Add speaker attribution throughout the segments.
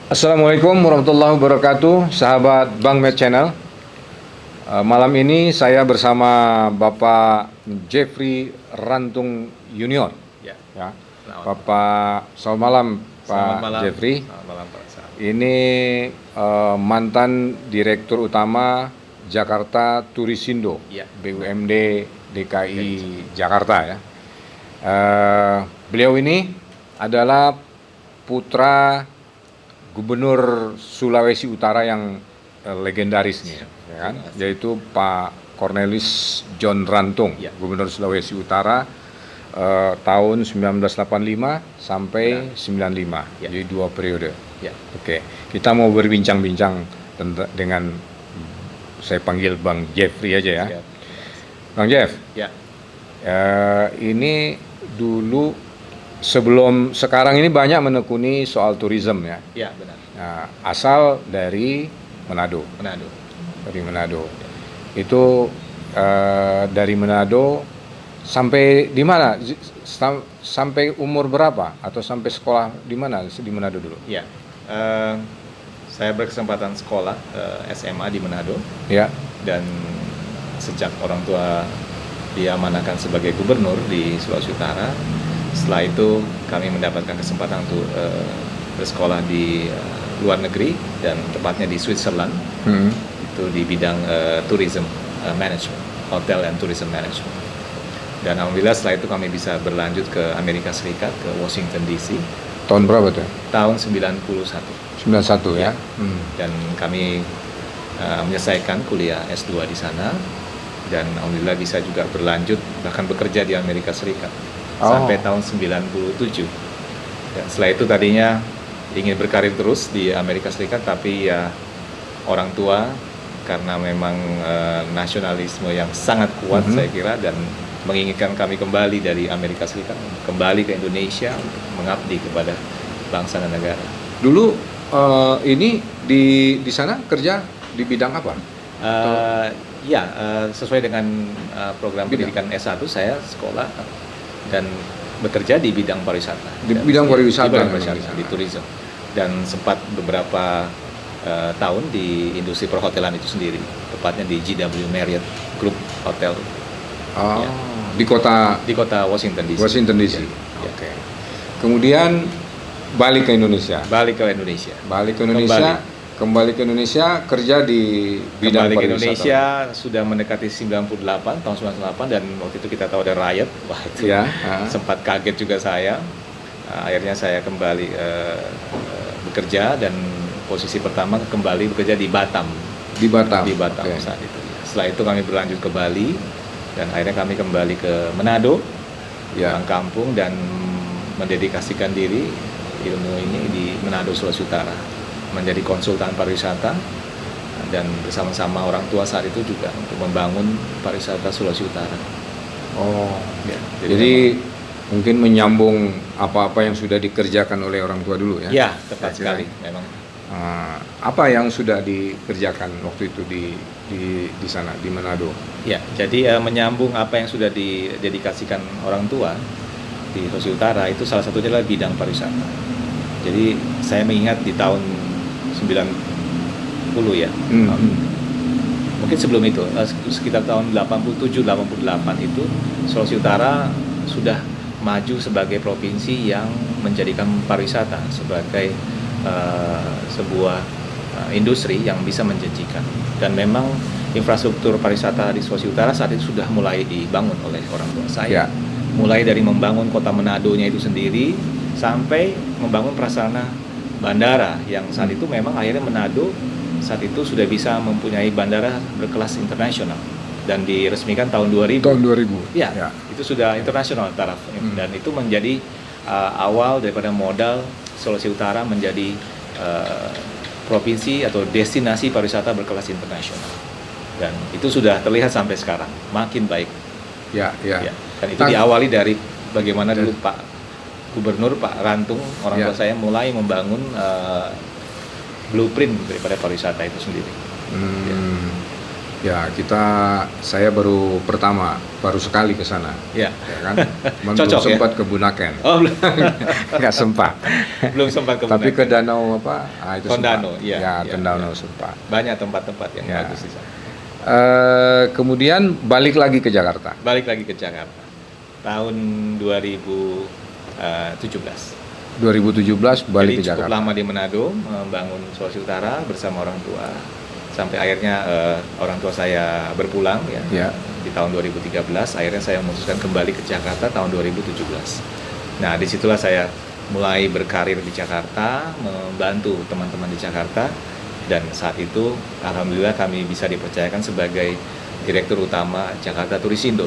Speaker 1: Assalamualaikum warahmatullahi wabarakatuh, sahabat Bang Med Channel. Malam ini saya bersama Bapak Jeffrey Rantung Junior.
Speaker 2: Ya.
Speaker 1: Ya.
Speaker 2: Selamat
Speaker 1: Bapak, selamat malam Pak
Speaker 2: Selamat malam.
Speaker 1: Jeffrey.
Speaker 2: Selamat malam Pak Sam.
Speaker 1: Ini mantan Direktur Utama Jakarta Turisindo,
Speaker 2: Ya.
Speaker 1: BUMD DKI Jakarta ya. Beliau ini adalah putra Gubernur Sulawesi Utara yang legendaris nih, ya kan? Yaitu Pak Cornelis John Rantung,
Speaker 2: Ya.
Speaker 1: Gubernur Sulawesi Utara tahun 1985 sampai 95,
Speaker 2: Ya.
Speaker 1: jadi 2 periode.
Speaker 2: Ya.
Speaker 1: Oke, kita mau berbincang-bincang dengan saya panggil Bang Jeffrey aja ya.
Speaker 2: Siap.
Speaker 1: Bang Jeff,
Speaker 2: Ya.
Speaker 1: ini dulu sebelum sekarang ini banyak menekuni soal tourism ya.
Speaker 2: Ya, benar.
Speaker 1: Nah, asal dari Manado.
Speaker 2: Manado.
Speaker 1: Dari Manado. Itu dari Manado sampai di mana? Sampai umur berapa? Atau sampai sekolah di mana? Di Manado dulu.
Speaker 2: Ya. Saya berkesempatan sekolah SMA di Manado
Speaker 1: Ya.
Speaker 2: dan sejak orang tua diamanahkan sebagai gubernur di Sulawesi Utara, setelah itu kami mendapatkan kesempatan untuk bersekolah di luar negeri dan tepatnya di Switzerland. Itu di bidang tourism management, hotel and tourism management. Dan alhamdulillah setelah itu kami bisa berlanjut ke Amerika Serikat, ke Washington DC
Speaker 1: Tahun berapa tuh?
Speaker 2: tahun 91.
Speaker 1: 91 ya.
Speaker 2: Dan kami menyelesaikan kuliah S2 di sana dan alhamdulillah bisa juga berlanjut bahkan bekerja di Amerika Serikat sampai tahun 97. Dan setelah itu tadinya ingin berkarir terus di Amerika Serikat, tapi ya orang tua karena memang nasionalisme yang sangat kuat saya kira dan menginginkan kami kembali dari Amerika Serikat, kembali ke Indonesia untuk mengabdi kepada bangsa dan negara.
Speaker 1: Dulu ini di sana kerja di bidang apa?
Speaker 2: Sesuai dengan program
Speaker 1: Bidang.
Speaker 2: pendidikan S1 saya sekolah dan bekerja di bidang pariwisata.
Speaker 1: Di bidang pariwisata,
Speaker 2: Di bidang
Speaker 1: memang
Speaker 2: pariwisata,
Speaker 1: di sana.
Speaker 2: di tourism. Dan sempat beberapa tahun di industri perhotelan itu sendiri, tepatnya di GW Marriott Group Hotel Ya.
Speaker 1: Di kota
Speaker 2: di kota Washington DC.
Speaker 1: Washington DC.
Speaker 2: Ya.
Speaker 1: Oke. Kemudian balik ke Indonesia.
Speaker 2: Balik ke Indonesia.
Speaker 1: Kembali ke Indonesia kerja di bidang
Speaker 2: Kembali ke
Speaker 1: pariwisata.
Speaker 2: Indonesia sudah mendekati 98, tahun 98, dan waktu itu kita tahu ada riot. Wah, itu
Speaker 1: Ya.
Speaker 2: sempat kaget juga saya. Akhirnya saya kembali bekerja dan posisi pertama kembali bekerja di Batam.
Speaker 1: Di Batam. Oke.
Speaker 2: Saat itu. Setelah itu kami berlanjut ke Bali dan akhirnya kami kembali ke Manado,
Speaker 1: Ya.
Speaker 2: pulang kampung dan mendedikasikan diri ilmu ini di Manado, Sulawesi Utara, menjadi konsultan pariwisata dan bersama-sama orang tua saat itu juga untuk membangun pariwisata Sulawesi Utara.
Speaker 1: Oh.
Speaker 2: Ya,
Speaker 1: Jadi mungkin menyambung apa-apa yang sudah dikerjakan oleh orang tua dulu ya.
Speaker 2: ya tepat
Speaker 1: Kira-kira.
Speaker 2: sekali memang.
Speaker 1: Apa yang sudah dikerjakan waktu itu di sana di Manado?
Speaker 2: Ya, jadi menyambung apa yang sudah didedikasikan orang tua di Sulawesi Utara itu salah satunya adalah bidang pariwisata. Jadi saya mengingat di tahun 90 ya. Mungkin sebelum itu sekitar tahun 87-88 itu Sulawesi Utara sudah maju sebagai provinsi yang menjadikan pariwisata sebagai sebuah industri yang bisa menjanjikan. Dan memang infrastruktur pariwisata di Sulawesi Utara saat itu sudah mulai dibangun oleh orang tua saya.
Speaker 1: Ya.
Speaker 2: Mulai dari membangun kota Manado-nya itu sendiri sampai membangun prasarana bandara yang saat itu memang akhirnya Manado saat itu sudah bisa mempunyai bandara berkelas internasional dan diresmikan tahun 2000.
Speaker 1: Tahun 2000.
Speaker 2: Ya, itu sudah internasional taraf dan itu menjadi awal daripada modal Sulawesi Utara menjadi provinsi atau destinasi pariwisata berkelas internasional. Dan itu sudah terlihat sampai sekarang makin baik.
Speaker 1: Ya.
Speaker 2: Dan itu diawali dari bagaimana dulu Pak Gubernur Pak Rantung orang tua saya mulai membangun blueprint daripada pariwisata itu sendiri.
Speaker 1: Ya, saya baru sekali ke sana,
Speaker 2: Ya.
Speaker 1: ya kan? Belum
Speaker 2: Cocok, ya?
Speaker 1: sempat ke Bunaken,
Speaker 2: Oh, belum,
Speaker 1: nggak sempat.
Speaker 2: belum sempat ke
Speaker 1: Tapi ke
Speaker 2: Bunaken.
Speaker 1: danau apa? Ah, itu
Speaker 2: Tondano,
Speaker 1: sempat.
Speaker 2: iya,
Speaker 1: Ya,
Speaker 2: iya,
Speaker 1: Tondano
Speaker 2: iya.
Speaker 1: sempat.
Speaker 2: Banyak tempat-tempat yang
Speaker 1: Ya.
Speaker 2: bagus di sana.
Speaker 1: Kemudian balik lagi ke Jakarta.
Speaker 2: Balik lagi ke Jakarta. Tahun 2017.
Speaker 1: 2017 balik
Speaker 2: Jadi
Speaker 1: ke
Speaker 2: cukup
Speaker 1: Jakarta.
Speaker 2: lama di Manado membangun Sulawesi Utara bersama orang tua. Sampai akhirnya orang tua saya berpulang ya.
Speaker 1: Ya.
Speaker 2: Di tahun 2013 akhirnya saya memutuskan kembali ke Jakarta tahun 2017. Nah, disitulah saya mulai berkarir di Jakarta, membantu teman-teman di Jakarta, dan saat itu alhamdulillah kami bisa dipercayakan sebagai Direktur Utama Jakarta Turisindo.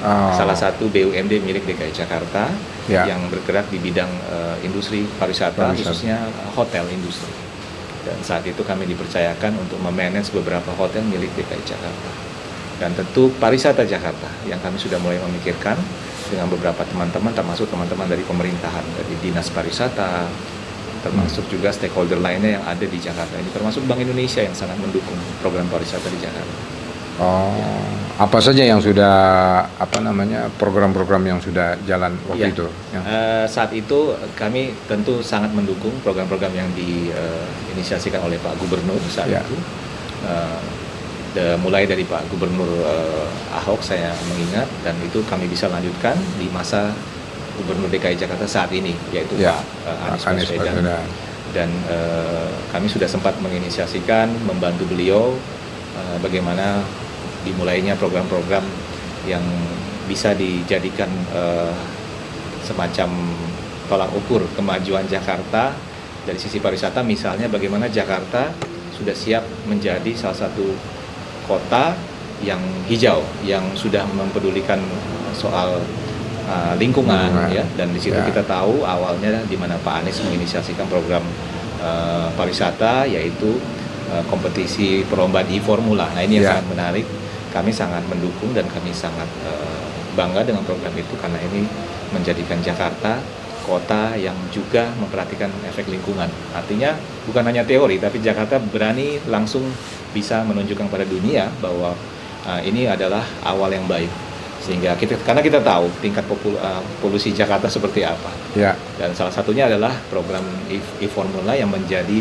Speaker 1: Oh.
Speaker 2: Salah satu BUMD milik DKI Jakarta
Speaker 1: Ya.
Speaker 2: yang bergerak di bidang industri pariwisata, khususnya hotel industri. Dan saat itu kami dipercayakan untuk memanage beberapa hotel milik DKI Jakarta. Dan tentu pariwisata Jakarta yang kami sudah mulai memikirkan dengan beberapa teman-teman, termasuk teman-teman dari pemerintahan, dari Dinas Pariwisata, termasuk juga stakeholder lainnya yang ada di Jakarta ini, termasuk Bank Indonesia yang sangat mendukung program pariwisata di Jakarta.
Speaker 1: Oh, apa saja yang sudah program-program yang sudah jalan waktu
Speaker 2: Ya.
Speaker 1: itu?
Speaker 2: Saat itu kami tentu sangat mendukung program-program yang diinisiasikan oleh Pak Gubernur saat
Speaker 1: Ya.
Speaker 2: itu. Mulai dari Pak Gubernur Ahok saya mengingat, dan itu kami bisa lanjutkan di masa Gubernur DKI Jakarta saat ini, yaitu
Speaker 1: Ya,
Speaker 2: Pak
Speaker 1: Anies Baswedan.
Speaker 2: Dan kami sudah sempat menginisiasikan, membantu beliau bagaimana dimulainya program-program yang bisa dijadikan semacam tolak ukur kemajuan Jakarta dari sisi pariwisata. Misalnya bagaimana Jakarta sudah siap menjadi salah satu kota yang hijau, yang sudah mempedulikan soal lingkungan, ya. Dan di situ
Speaker 1: Ya.
Speaker 2: kita tahu awalnya di mana Pak Anies menginisiasikan program pariwisata, yaitu kompetisi perlombaan e-formula. Nah, ini yang
Speaker 1: Ya.
Speaker 2: sangat menarik. Kami sangat mendukung dan kami sangat bangga dengan program itu, karena ini menjadikan Jakarta kota yang juga memperhatikan efek lingkungan. Artinya bukan hanya teori, tapi Jakarta berani langsung bisa menunjukkan pada dunia bahwa ini adalah awal yang baik. Sehingga karena kita tahu tingkat polusi Jakarta seperti apa.
Speaker 1: Ya.
Speaker 2: Dan salah satunya adalah program e-formula yang menjadi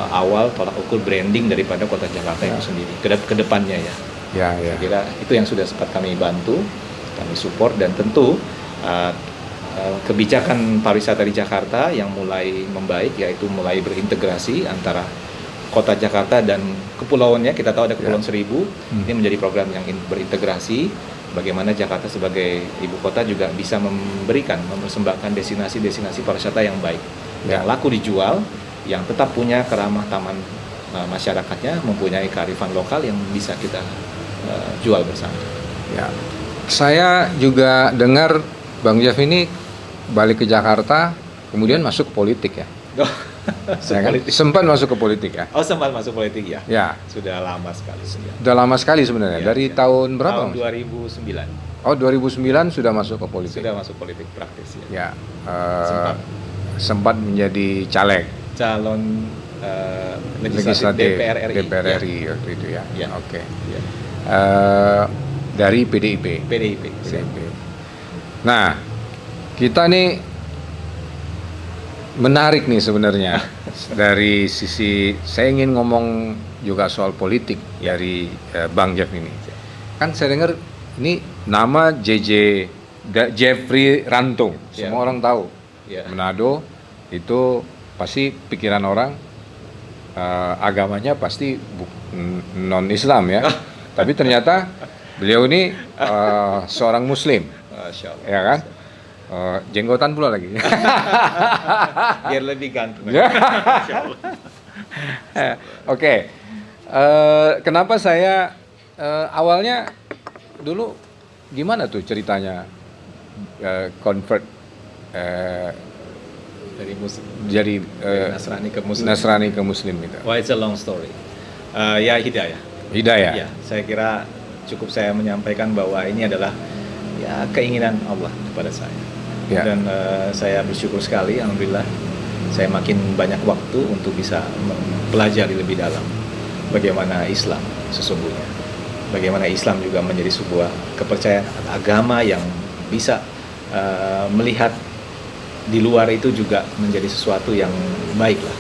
Speaker 2: awal tolak ukur branding daripada kota Jakarta itu sendiri ke depannya ya.
Speaker 1: Ya.
Speaker 2: Saya kira itu yang sudah sempat kami bantu, kami support, dan tentu kebijakan pariwisata di Jakarta yang mulai membaik, yaitu mulai berintegrasi antara kota Jakarta dan kepulauannya. Kita tahu ada Kepulauan Seribu, ini menjadi program yang berintegrasi. Bagaimana Jakarta sebagai ibu kota juga bisa mempersembahkan destinasi-destinasi pariwisata yang baik, yang laku dijual, yang tetap punya keramah taman masyarakatnya, mempunyai kearifan lokal yang bisa kita jual bersama.
Speaker 1: Ya. Saya juga dengar Bang Jeff ini balik ke Jakarta, kemudian masuk ke politik ya. Saya kan sempat masuk ke politik ya.
Speaker 2: Oh, sempat masuk politik ya?
Speaker 1: Ya.
Speaker 2: Sudah lama sekali.
Speaker 1: Sudah lama sekali sebenarnya.
Speaker 2: Ya,
Speaker 1: Dari
Speaker 2: ya.
Speaker 1: tahun berapa?
Speaker 2: Tahun 2009.
Speaker 1: Oh, 2009 sudah masuk ke politik.
Speaker 2: Sudah masuk politik praktis ya.
Speaker 1: Ya. Sempat menjadi caleg.
Speaker 2: Calon legislatif DPR RI.
Speaker 1: Waktu itu ya.
Speaker 2: Ya.
Speaker 1: Oke.
Speaker 2: Ya.
Speaker 1: Dari PDIP.
Speaker 2: PDIP.
Speaker 1: Nah, kita nih menarik nih sebenarnya dari sisi, saya ingin ngomong juga soal politik dari Bang Jeff ini. Kan saya dengar ini nama Jeffrey Rantung, semua orang tahu. Manado itu pasti pikiran orang agamanya pasti non Islam ya. Tapi ternyata beliau ini seorang Muslim, ya kan? Jenggotan pula lagi.
Speaker 2: Biar lebih ganteng.
Speaker 1: Oke. Kenapa saya awalnya dulu gimana tuh ceritanya convert
Speaker 2: dari Nasrani ke Muslim itu?
Speaker 1: Wah,
Speaker 2: it's a long story. Ya, hidayah. Ya, saya kira cukup saya menyampaikan bahwa ini adalah ya keinginan Allah kepada saya. Ya. Dan saya bersyukur sekali, alhamdulillah, saya makin banyak waktu untuk bisa mempelajari lebih dalam bagaimana Islam sesungguhnya. bagaimana Islam juga menjadi sebuah kepercayaan agama yang bisa melihat di luar itu juga menjadi sesuatu yang baik lah.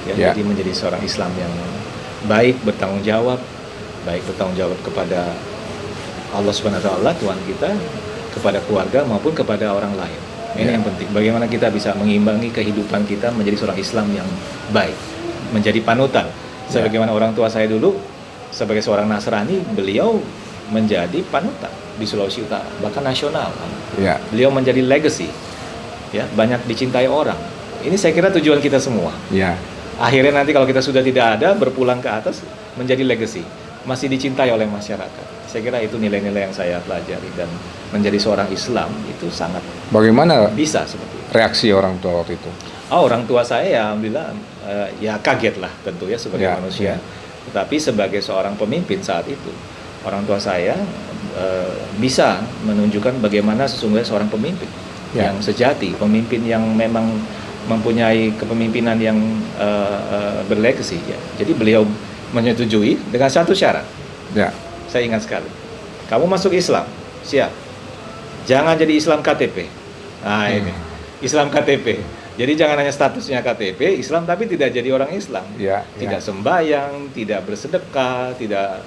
Speaker 1: Ya.
Speaker 2: Jadi menjadi seorang Islam yang baik, bertanggung jawab kepada Allah Subhanahu wa taala, Tuhan kita, kepada keluarga maupun kepada orang lain. Ini yang penting. Bagaimana kita bisa mengimbangi kehidupan kita menjadi seorang Islam yang baik, menjadi panutan. Sebagaimana orang tua saya dulu sebagai seorang Nasrani, beliau menjadi panutan di Sulawesi Utara, bahkan nasional. Beliau menjadi legacy, ya, banyak dicintai orang. Ini saya kira tujuan kita semua. Akhirnya nanti kalau kita sudah tidak ada, berpulang ke atas menjadi legacy, masih dicintai oleh masyarakat. Saya kira itu nilai-nilai yang saya pelajari, dan menjadi seorang Islam itu sangat
Speaker 1: Bagaimana
Speaker 2: bisa seperti itu.
Speaker 1: reaksi orang tua waktu itu?
Speaker 2: Orang tua saya ya alhamdulillah ya kaget lah tentu ya sebagai manusia. Tetapi sebagai seorang pemimpin saat itu, orang tua saya bisa menunjukkan bagaimana sesungguhnya seorang pemimpin yang sejati, pemimpin yang memang mempunyai kepemimpinan yang berlegasi. Ya. Jadi beliau menyetujui dengan satu syarat. Saya ingat sekali. Kamu masuk Islam, siap. Jangan jadi Islam KTP. Nah ini, Islam KTP. Jadi jangan hanya statusnya KTP Islam tapi tidak jadi orang Islam. Tidak sembahyang, tidak bersedekah, tidak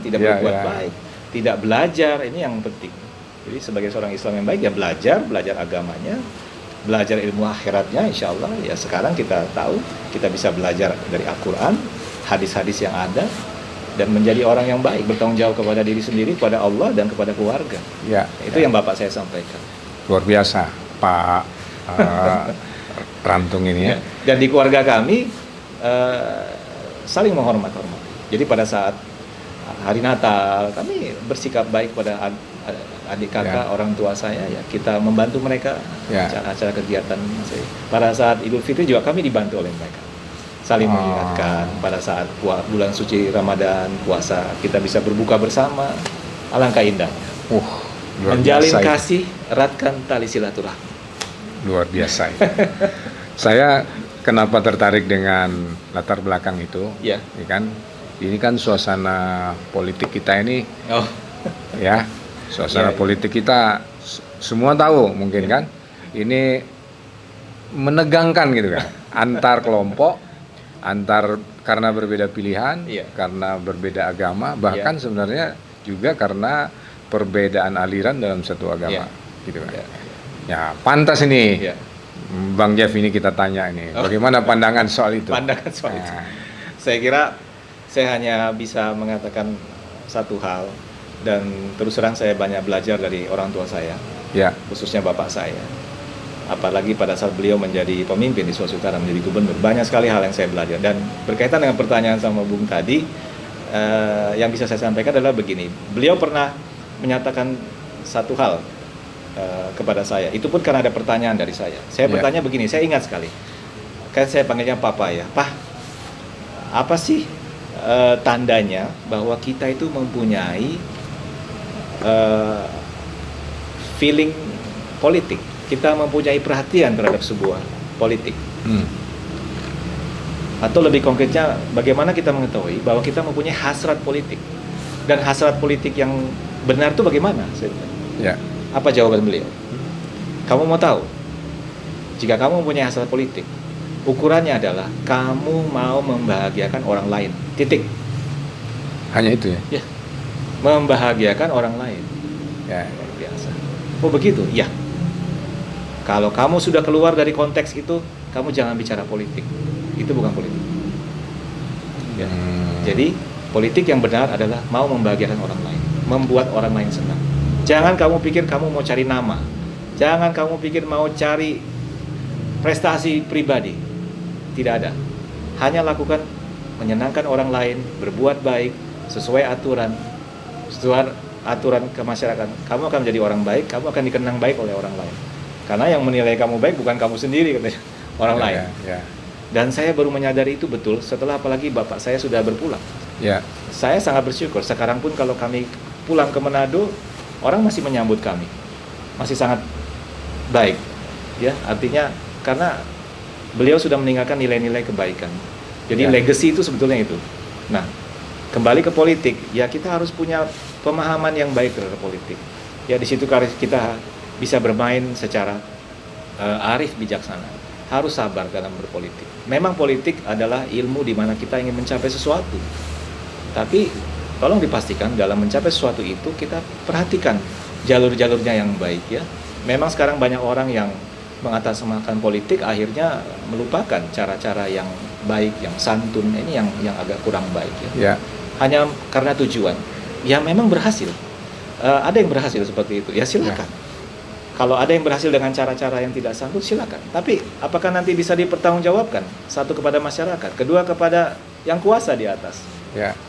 Speaker 2: berbuat baik, tidak belajar. Ini yang penting. Jadi sebagai seorang Islam yang baik ya belajar agamanya, belajar ilmu akhiratnya, insya Allah ya sekarang kita tahu kita bisa belajar dari Al-Quran, hadis-hadis yang ada, dan menjadi orang yang baik, bertanggung jawab kepada diri sendiri, kepada Allah dan kepada keluarga. Itu yang Bapak saya sampaikan.
Speaker 1: Luar biasa Pak Rantung ini ya.
Speaker 2: Dan di keluarga kami saling menghormati. Jadi pada saat hari Natal kami bersikap baik pada adik kakak orang tua saya, ya kita membantu mereka acara-acara kegiatan. Pada saat Idul Fitri juga kami dibantu oleh mereka, saling mengingatkan. Pada saat bulan suci Ramadan, puasa, kita bisa berbuka bersama, alangkah indahnya. Menjalin kasih, eratkan tali silaturahmi.
Speaker 1: Luar biasa. Saya kenapa tertarik dengan latar belakang itu? Ini kan suasana politik kita ini, suasana politik kita semua tahu mungkin kan, ini menegangkan gitu kan, antar kelompok, karena berbeda pilihan, karena berbeda agama, bahkan sebenarnya juga karena perbedaan aliran dalam satu agama, gitu kan. Ya pantas ini, Bang Jeff ini kita tanya ini, bagaimana pandangan soal itu?
Speaker 2: Pandangan soal itu, saya kira saya hanya bisa mengatakan satu hal, dan terus terang saya banyak belajar dari orang tua saya, khususnya bapak saya. Apalagi pada saat beliau menjadi pemimpin di Sulawesi Utara, menjadi gubernur, banyak sekali hal yang saya belajar. Dan berkaitan dengan pertanyaan sama Bung tadi, yang bisa saya sampaikan adalah begini. Beliau pernah menyatakan satu hal kepada saya. Itu pun karena ada pertanyaan dari saya. Saya bertanya begini, saya ingat sekali. Kan saya panggilnya Papa ya. Pak, apa sih tandanya bahwa kita itu mempunyai feeling politik, kita mempunyai perhatian terhadap sebuah politik, atau lebih konkretnya bagaimana kita mengetahui bahwa kita mempunyai hasrat politik, dan hasrat politik yang benar itu bagaimana? Apa jawaban beliau? Kamu mau tahu? Jika kamu mempunyai hasrat politik, ukurannya adalah kamu mau membahagiakan orang lain. Titik.
Speaker 1: Hanya itu ya?
Speaker 2: Membahagiakan orang lain. Luar biasa. Oh begitu? Ya. Kalau kamu sudah keluar dari konteks itu, kamu jangan bicara politik. Itu bukan politik. Jadi politik yang benar adalah mau membahagiakan orang lain, membuat orang lain senang. Jangan kamu pikir kamu mau cari nama. Jangan kamu pikir mau cari prestasi pribadi. Tidak ada. Hanya lakukan menyenangkan orang lain, berbuat baik sesuai aturan ke masyarakat. Kamu akan menjadi orang baik, kamu akan dikenang baik oleh orang lain. Karena yang menilai kamu baik bukan kamu sendiri, katanya orang lain. Dan saya baru menyadari itu betul setelah apalagi bapak saya sudah berpulang. Saya sangat bersyukur. Sekarang pun kalau kami pulang ke Manado, orang masih menyambut kami, masih sangat baik. Artinya karena beliau sudah meninggalkan nilai-nilai kebaikan. Jadi legacy itu sebetulnya itu. Nah, kembali ke politik, ya kita harus punya pemahaman yang baik terhadap politik. Ya di situ kita bisa bermain secara arif bijaksana. Harus sabar dalam berpolitik. Memang politik adalah ilmu di mana kita ingin mencapai sesuatu. Tapi tolong dipastikan dalam mencapai sesuatu itu kita perhatikan jalur-jalurnya yang baik ya. Memang sekarang banyak orang yang mengatasnamakan politik akhirnya melupakan cara-cara yang baik, yang santun. Ini yang agak kurang baik ya. Hanya karena tujuan. Ya memang berhasil. Ada yang berhasil seperti itu. Ya silakan. Kalau ada yang berhasil dengan cara-cara yang tidak santun, silakan. Tapi apakah nanti bisa dipertanggungjawabkan? Satu kepada masyarakat, kedua kepada yang kuasa di atas.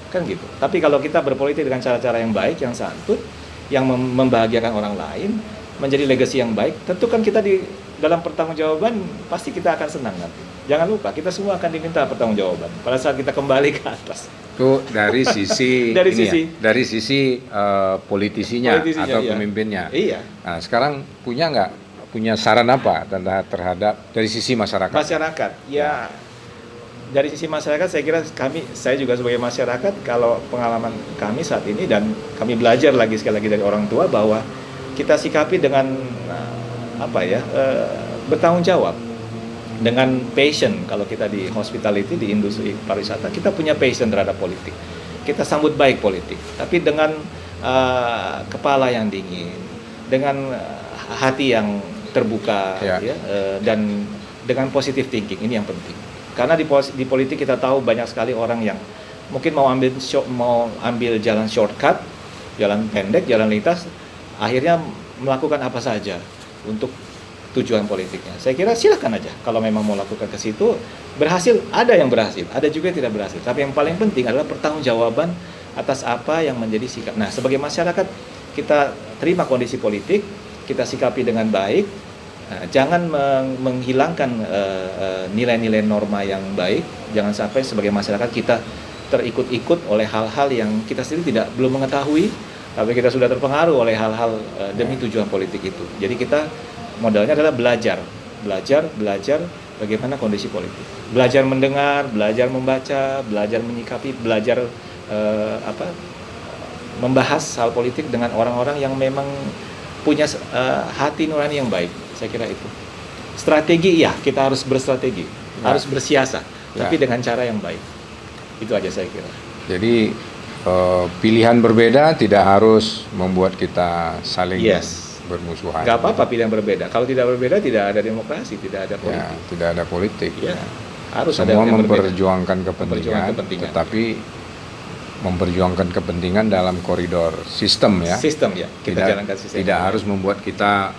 Speaker 2: Kan gitu. Tapi kalau kita berpolitik dengan cara-cara yang baik, yang santun, yang membahagiakan orang lain, menjadi legacy yang baik, tentu kan kita di dalam pertanggungjawaban pasti kita akan senang nanti. Jangan lupa, kita semua akan diminta pertanggungjawaban pada saat kita kembali ke atas.
Speaker 1: Itu dari sisi dari sisi politisinya atau
Speaker 2: iya.
Speaker 1: pemimpinnya.
Speaker 2: Iya.
Speaker 1: Nah, sekarang punya saran apa terhadap dari sisi masyarakat?
Speaker 2: Masyarakat, ya. Dari sisi masyarakat, saya kira saya juga sebagai masyarakat, kalau pengalaman kami saat ini dan kami belajar sekali lagi dari orang tua bahwa kita sikapi dengan bertanggung jawab, dengan passion. Kalau kita di hospitality, di industri pariwisata, kita punya passion terhadap politik. Kita sambut baik politik, tapi dengan kepala yang dingin, dengan hati yang terbuka, dan dengan positive thinking. Ini yang penting. Karena di politik kita tahu banyak sekali orang yang mungkin mau ambil jalan shortcut, jalan pendek, jalan lintas, akhirnya melakukan apa saja untuk tujuan politiknya. Saya kira silakan aja kalau memang mau lakukan ke situ. Berhasil, ada yang berhasil, ada juga yang tidak berhasil. Tapi yang paling penting adalah pertanggungjawaban atas apa yang menjadi sikap. Nah, sebagai masyarakat kita terima kondisi politik, kita sikapi dengan baik. Jangan menghilangkan nilai-nilai norma yang baik. Jangan sampai sebagai masyarakat kita terikut-ikut oleh hal-hal yang kita sendiri belum mengetahui, tapi kita sudah terpengaruh oleh hal-hal demi tujuan politik itu. Jadi kita modalnya adalah belajar bagaimana kondisi politik. Belajar mendengar, belajar membaca, belajar menyikapi, belajar membahas hal politik dengan orang-orang yang memang punya hati nurani yang baik. Saya kira itu. Strategi, ya kita harus berstrategi, harus bersiasat, tapi dengan cara yang baik. Itu aja saya kira.
Speaker 1: Jadi pilihan berbeda tidak harus membuat kita saling bermusuhan.
Speaker 2: Gak apa-apa pilihan berbeda. Kalau tidak berbeda, tidak ada demokrasi, tidak ada politik.
Speaker 1: Tidak ada politik.
Speaker 2: Harus
Speaker 1: semua
Speaker 2: ada
Speaker 1: memperjuangkan kepentingan, tetapi memperjuangkan kepentingan dalam koridor sistem ya.
Speaker 2: Sistem ya. Kita jalankan sistem.
Speaker 1: Tidak harus membuat kita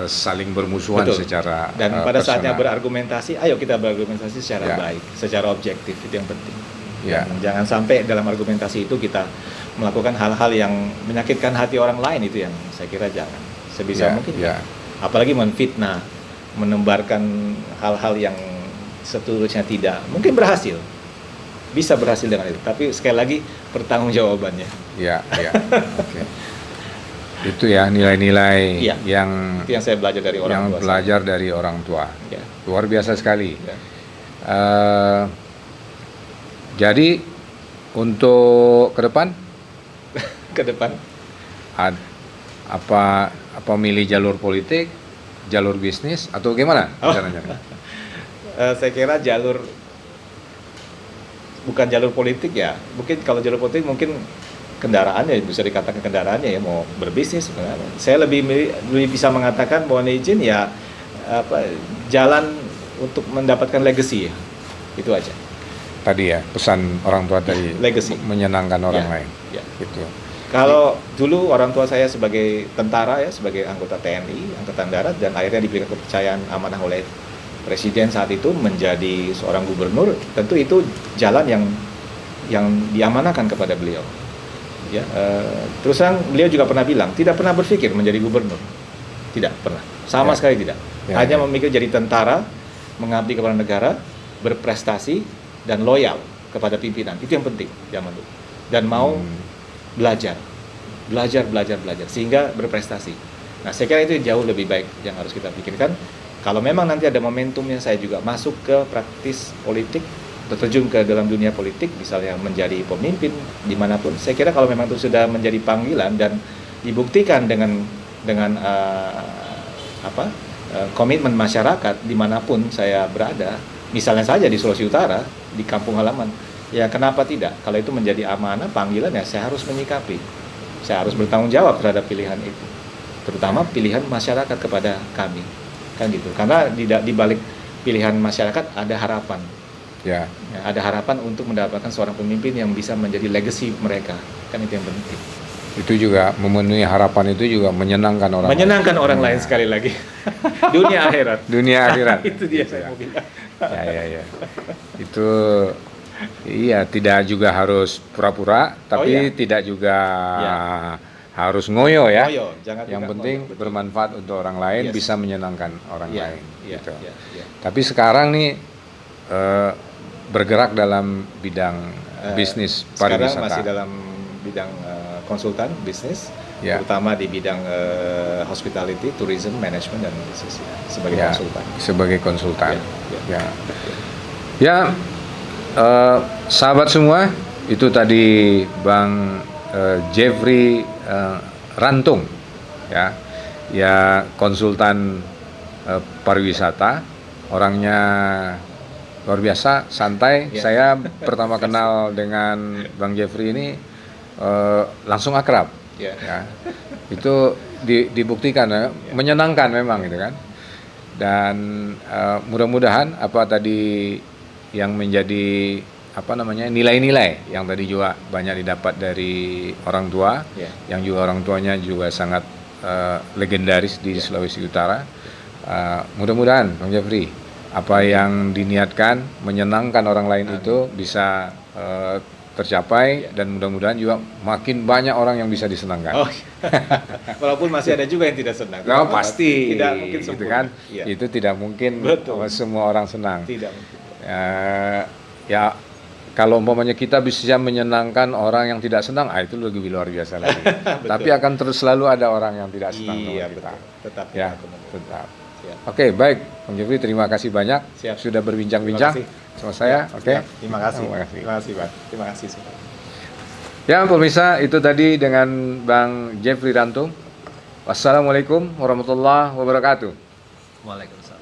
Speaker 1: saling bermusuhan. Betul. Secara
Speaker 2: dan pada saatnya berargumentasi, ayo kita berargumentasi secara baik, secara objektif, itu yang penting. Jangan sampai dalam argumentasi itu kita melakukan hal-hal yang menyakitkan hati orang lain, itu yang saya kira jangan. Sebisa mungkin. Apalagi menfitnah, menembarkan hal-hal yang seterusnya tidak. Mungkin bisa berhasil dengan itu, tapi sekali lagi pertanggungjawabannya.
Speaker 1: Okay. Itu ya nilai-nilai yang
Speaker 2: saya belajar dari orang tua.
Speaker 1: Dari orang tua. Luar biasa sekali. Jadi untuk ke depan apa milih jalur politik, jalur bisnis atau gimana caranya?
Speaker 2: Saya kira bukan jalur politik ya. Mungkin kalau jalur politik mungkin kendaraannya, bisa dikatakan kendaraannya ya, mau berbisnis. Saya lebih bisa mengatakan, mohon izin ya, jalan untuk mendapatkan legacy ya. Itu aja.
Speaker 1: Tadi ya pesan orang tua tadi,
Speaker 2: legacy,
Speaker 1: menyenangkan orang lain. Gitu.
Speaker 2: Kalau dulu orang tua saya sebagai tentara ya, sebagai anggota TNI, Angkatan Darat, dan akhirnya diberikan kepercayaan amanah oleh Presiden saat itu menjadi seorang gubernur, tentu itu jalan yang diamanahkan kepada beliau. Terus beliau juga pernah bilang tidak pernah berpikir menjadi gubernur, tidak pernah, sama sekali tidak. Hanya memikir jadi tentara, mengabdi kepada negara, berprestasi dan loyal kepada pimpinan. Itu yang penting zaman dulu. Dan mau belajar sehingga berprestasi. Nah, saya kira itu jauh lebih baik yang harus kita pikirkan. Kalau memang nanti ada momentumnya saya juga masuk ke praktis politik, berterjun ke dalam dunia politik, misalnya menjadi pemimpin dimanapun. Saya kira kalau memang itu sudah menjadi panggilan dan dibuktikan dengan komitmen masyarakat dimanapun saya berada, misalnya saja di Sulawesi Utara, di kampung halaman, ya kenapa tidak? Kalau itu menjadi amanah, panggilan, ya saya harus menyikapi, saya harus bertanggung jawab terhadap pilihan itu, terutama pilihan masyarakat kepada kami, kan gitu. Karena di balik pilihan masyarakat ada harapan,
Speaker 1: Ya.
Speaker 2: ada harapan untuk mendapatkan seorang pemimpin yang bisa menjadi legacy mereka, kan itu yang penting.
Speaker 1: Itu juga memenuhi harapan, itu juga menyenangkan orang
Speaker 2: Menyenangkan
Speaker 1: lain.
Speaker 2: orang lain sekali lagi. Dunia akhirat.
Speaker 1: Dunia akhirat.
Speaker 2: Itu dia
Speaker 1: Gitu
Speaker 2: saya mau bilang.
Speaker 1: Ya. Itu iya, tidak juga harus pura-pura, tapi
Speaker 2: iya.
Speaker 1: tidak juga
Speaker 2: Ya.
Speaker 1: harus ngoyo ya.
Speaker 2: Ngoyo, jangan
Speaker 1: Yang
Speaker 2: juga
Speaker 1: penting
Speaker 2: ngoyo, betul.
Speaker 1: bermanfaat untuk orang lain,
Speaker 2: Yes.
Speaker 1: bisa menyenangkan orang
Speaker 2: Iya,
Speaker 1: lain.
Speaker 2: iya,
Speaker 1: Gitu.
Speaker 2: iya, iya.
Speaker 1: Tapi sekarang nih bergerak dalam bidang bisnis
Speaker 2: Sekarang
Speaker 1: pariwisata.
Speaker 2: masih dalam bidang konsultan bisnis,
Speaker 1: Ya.
Speaker 2: terutama di bidang hospitality, tourism, management, dan bisnis ya, sebagai
Speaker 1: Ya,
Speaker 2: konsultan.
Speaker 1: sebagai konsultan.
Speaker 2: Ya,
Speaker 1: Ya, sahabat semua, itu tadi Bang Jeffrey Rantung, ya konsultan pariwisata, orangnya luar biasa, santai.
Speaker 2: Ya.
Speaker 1: Saya pertama kenal dengan Bang Jeffrey ini langsung akrab.
Speaker 2: Ya.
Speaker 1: Ya, itu dibuktikan ya, menyenangkan memang gitu kan. Dan mudah-mudahan apa tadi yang menjadi nilai-nilai yang tadi juga banyak didapat dari orang tua, yang juga orang tuanya juga sangat legendaris di Sulawesi Utara. Mudah-mudahan Bang Jeffrey, apa yang diniatkan menyenangkan orang lain itu bisa tercapai, dan mudah-mudahan juga makin banyak orang yang bisa disenangkan.
Speaker 2: Oh, walaupun masih ada juga yang tidak senang.
Speaker 1: Oh, pasti,
Speaker 2: Tidak mungkin
Speaker 1: gitu
Speaker 2: sempurna.
Speaker 1: kan?
Speaker 2: Iya.
Speaker 1: Itu tidak mungkin.
Speaker 2: Betul.
Speaker 1: Semua orang senang.
Speaker 2: Tidak mungkin.
Speaker 1: Ya, kalau umpamanya kita bisa menyenangkan orang yang tidak senang, itu lebih luar biasa lagi. Tapi akan terus selalu ada orang yang tidak senang
Speaker 2: Iya,
Speaker 1: sama kita.
Speaker 2: betul. Tetap
Speaker 1: Ya,
Speaker 2: kita komunikasi.
Speaker 1: tetap.
Speaker 2: Siap.
Speaker 1: Oke, baik, Bang Jeffrey, terima kasih banyak
Speaker 2: Siap.
Speaker 1: sudah berbincang-bincang
Speaker 2: Terima
Speaker 1: sama saya.
Speaker 2: Siap,
Speaker 1: Oke,
Speaker 2: siap. Terima kasih.
Speaker 1: Terima kasih.
Speaker 2: Terima kasih, Pak. Terima kasih semua.
Speaker 1: Ya, pemirsa, itu tadi dengan Bang Jeffrey Rantung. Wassalamualaikum warahmatullahi wabarakatuh.
Speaker 2: Waalaikumsalam.